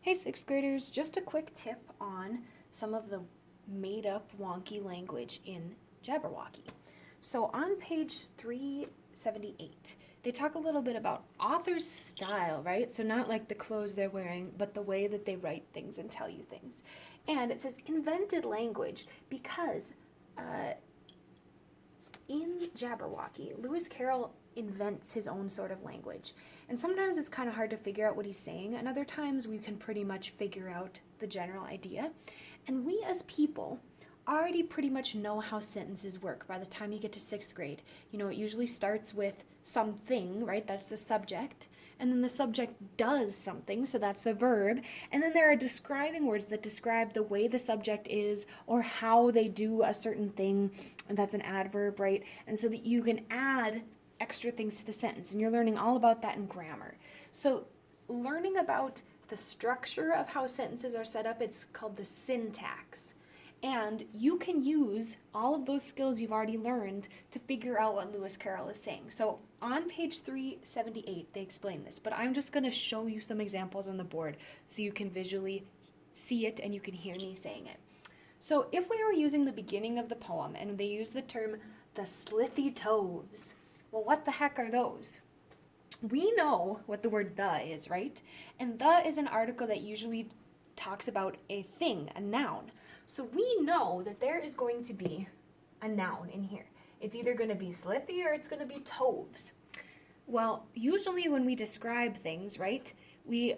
Hey sixth graders, just a quick tip on some of the made up wonky language in Jabberwocky. So on page 378, they talk a little bit about author's style, right? So not like the clothes they're wearing, but the way that they write things and tell you things. And it says invented language because in Jabberwocky, Lewis Carroll invents his own sort of language. And sometimes it's kind of hard to figure out what he's saying, and other times we can pretty much figure out the general idea. And we as people already pretty much know how sentences work by the time you get to sixth grade. You know, it usually starts with something, right? That's the subject. And then the subject does something, so that's the verb. And then there are describing words that describe the way the subject is or how they do a certain thing, and that's an adverb, right? And so that you can add extra things to the sentence, and you're learning all about that in grammar. So learning about the structure of how sentences are set up, it's called the syntax. And you can use all of those skills you've already learned to figure out what Lewis Carroll is saying. So on page 378, they explain this, but I'm just going to show you some examples on the board so you can visually see it and you can hear me saying it. So if we were using the beginning of the poem and they use the term the slithy toves, well, what the heck are those? We know what the word the is, right? And the is an article that usually talks about a thing, a noun. So we know that there is going to be a noun in here. It's either going to be slithy or it's going to be toves. Well, usually when we describe things, right, we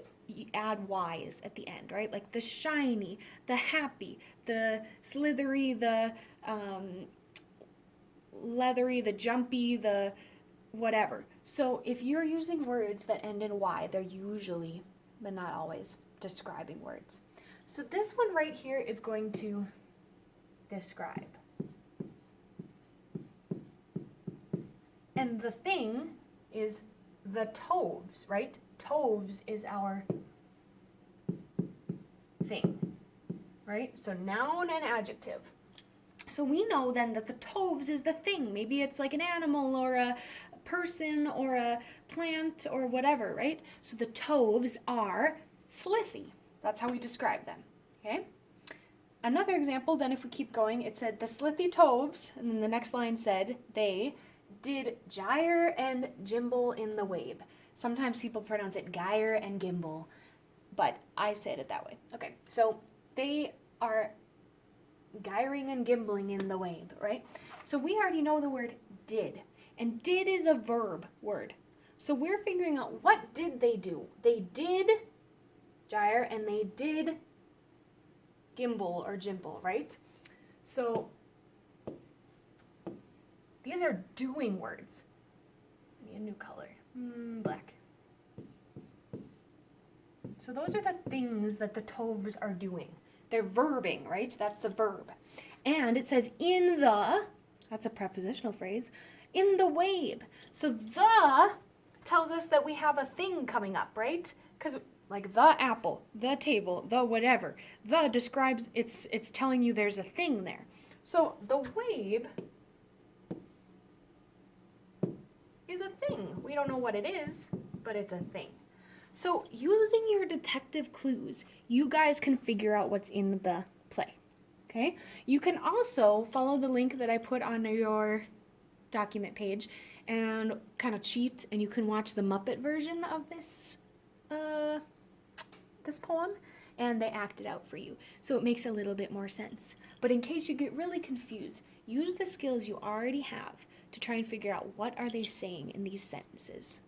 add y's at the end, right? Like the shiny, the happy, the slithery, the leathery, the jumpy, the whatever. So if you're using words that end in y, they're usually, but not always, describing words. So this one right here is going to describe. And the thing is the toves, right? Toves is our thing, right? So noun and adjective. So we know then that the toves is the thing. Maybe it's like an animal or a person or a plant or whatever, right? So the toves are slithy. That's how we describe them, okay? Another example, then if we keep going, it said the slithy toves, and then the next line said they did gyre and gimble in the wabe. Sometimes people pronounce it gyre and gimble, but I said it that way. Okay, so they are gyring and gimbling in the wabe, right? So we already know the word did, and did is a verb word. So we're figuring out what did they do. They did gyre and they did gimble or gimble, right? So these are doing words. I need a new color, black. So those are the things that the toves are doing. They're verbing, right? That's the verb. And it says in the, that's a prepositional phrase, in the wabe. So the tells us that we have a thing coming up, right? Because like the apple, the table, the whatever. The describes, it's telling you there's a thing there. So the wabe is a thing. We don't know what it is, but it's a thing. So using your detective clues, you guys can figure out what's in the play, okay? You can also follow the link that I put on your document page and kind of cheat, and you can watch the Muppet version of this this poem, and they act it out for you. So it makes a little bit more sense. But in case you get really confused, use the skills you already have to try and figure out what are they saying in these sentences.